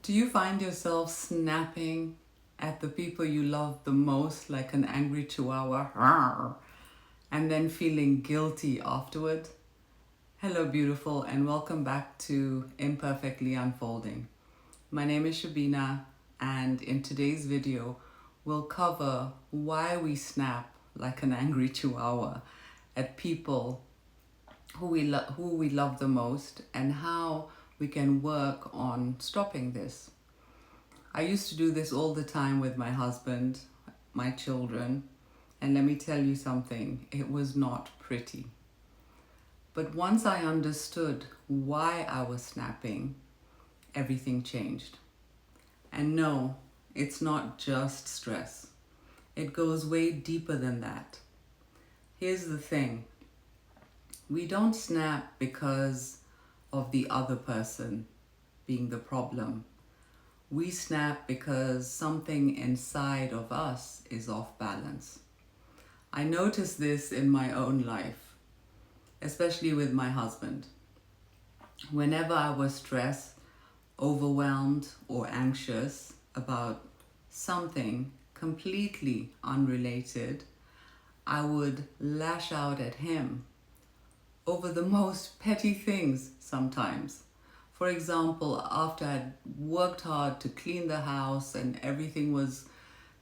Do you find yourself snapping at the people you love the most like an angry Chihuahua, "Rawr," and then feeling guilty afterward? Hello, beautiful, and welcome back to Imperfectly Unfolding. My name is Shabina, and in today's video, we'll cover why we snap like an angry Chihuahua at people who we love the most and how we can work on stopping this. I used to do this all the time with my husband, my children, and let me tell you something, it was not pretty. But once I understood why I was snapping, everything changed. And no, it's not just stress. It goes way deeper than that. Here's the thing. We don't snap because of the other person being the problem. We snap because something inside of us is off balance. I noticed this in my own life, especially with my husband. Whenever I was stressed, overwhelmed, or anxious about something completely unrelated, I would lash out at him over the most petty things sometimes. For example, after I'd worked hard to clean the house and everything was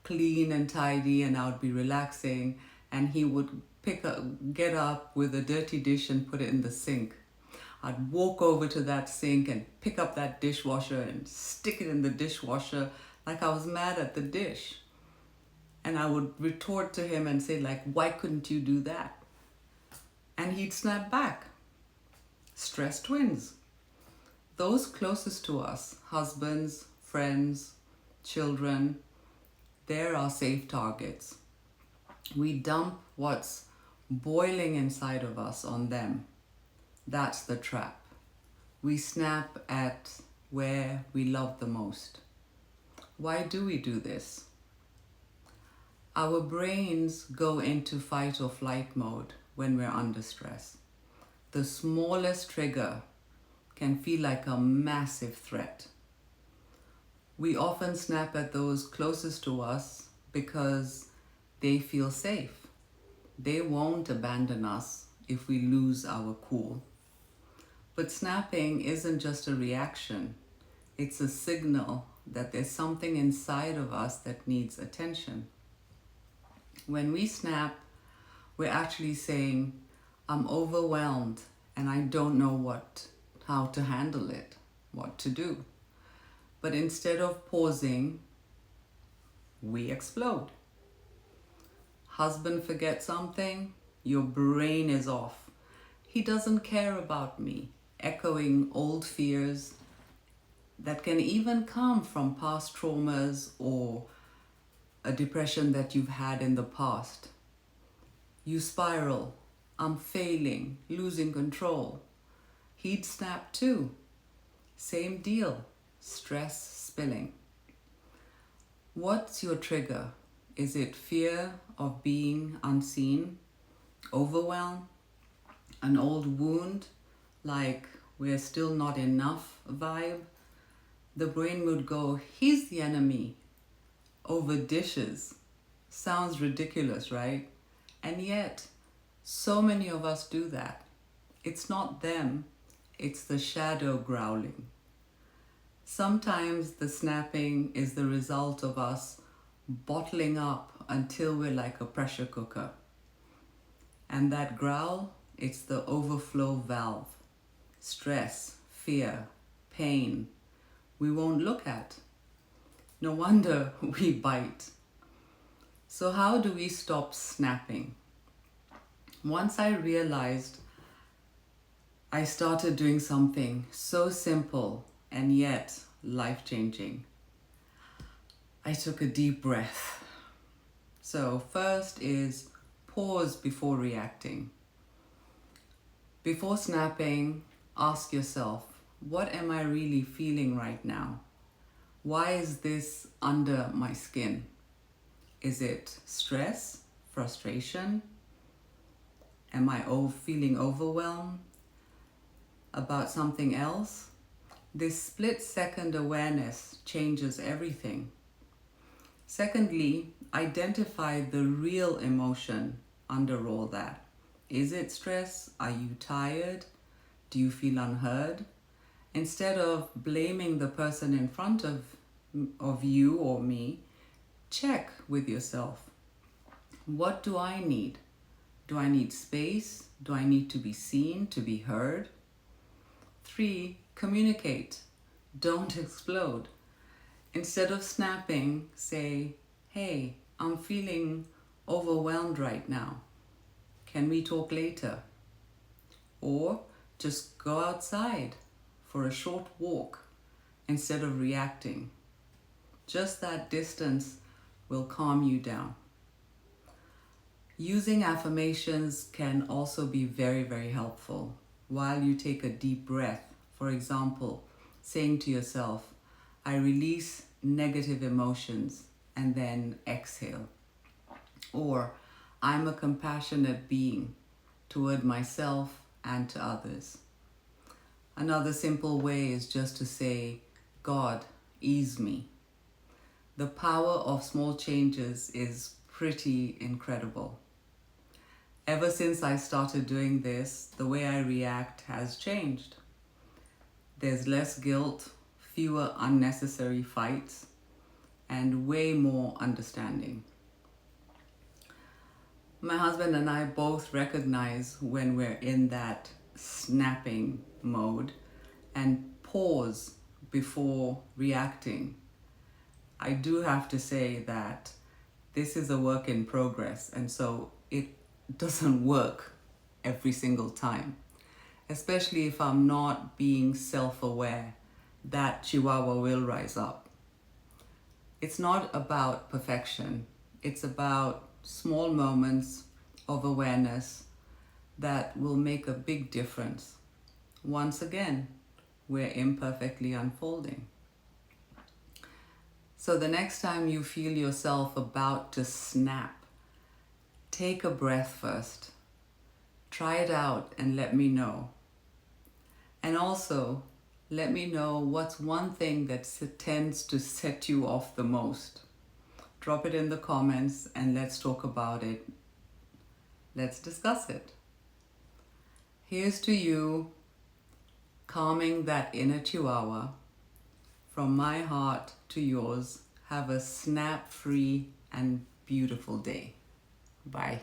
clean and tidy and I would be relaxing, and he would get up with a dirty dish and put it in the sink. I'd walk over to that sink and pick up that dishwasher and stick it in the dishwasher like I was mad at the dish. And I would retort to him and say, like, why couldn't you do that? And he'd snap back. Stress twins. Those closest to us, husbands, friends, children, they're our safe targets. We dump what's boiling inside of us on them. That's the trap. We snap at where we love the most. Why do we do this? Our brains go into fight or flight mode when we're under stress. The smallest trigger can feel like a massive threat. We often snap at those closest to us because they feel safe. They won't abandon us if we lose our cool. But snapping isn't just a reaction. It's a signal that there's something inside of us that needs attention. When we snap, we're actually saying, I'm overwhelmed and I don't know how to handle it, what to do. But instead of pausing, we explode. Husband forgets something, your brain is off. He doesn't care about me, echoing old fears that can even come from past traumas or a depression that you've had in the past. You spiral, I'm failing, losing control. He'd snap too. Same deal, stress spilling. What's your trigger? Is it fear of being unseen, overwhelm, an old wound, like we're still not enough vibe? The brain would go, he's the enemy, over dishes. Sounds ridiculous, right? And yet, so many of us do that. It's not them, it's the shadow growling. Sometimes the snapping is the result of us bottling up until we're like a pressure cooker. And that growl, it's the overflow valve. Stress, fear, pain, we won't look at. No wonder we bite. So how do we stop snapping? Once I realized, I started doing something so simple and yet life-changing. I took a deep breath. So first is pause before reacting. Before snapping, ask yourself, what am I really feeling right now? Why is this under my skin? Is it stress, frustration? Am I feeling overwhelmed about something else? This split-second awareness changes everything. Secondly, identify the real emotion under all that. Is it stress? Are you tired? Do you feel unheard? Instead of blaming the person in front of you or me, check with yourself. What do I need? Do I need space? Do I need to be seen, to be heard? 3, communicate. Don't explode. Instead of snapping, say, hey, I'm feeling overwhelmed right now. Can we talk later? Or just go outside for a short walk instead of reacting. Just that distance will calm you down. Using affirmations can also be very, very helpful while you take a deep breath. For example, saying to yourself, I release negative emotions, and then exhale. Or, I'm a compassionate being toward myself and to others. Another simple way is just to say, God, ease me. The power of small changes is pretty incredible. Ever since I started doing this, the way I react has changed. There's less guilt, fewer unnecessary fights, and way more understanding. My husband and I both recognize when we're in that snapping mode and pause before reacting. I do have to say that this is a work in progress, and so it doesn't work every single time, especially if I'm not being self-aware that Chihuahua will rise up. It's not about perfection. It's about small moments of awareness that will make a big difference. Once again, we're imperfectly unfolding. So the next time you feel yourself about to snap, take a breath first. Try it out and let me know. And also, let me know what's one thing that tends to set you off the most. Drop it in the comments and let's talk about it. Let's discuss it. Here's to you, calming that inner Chihuahua. From my heart to yours, have a snap-free and beautiful day. Bye.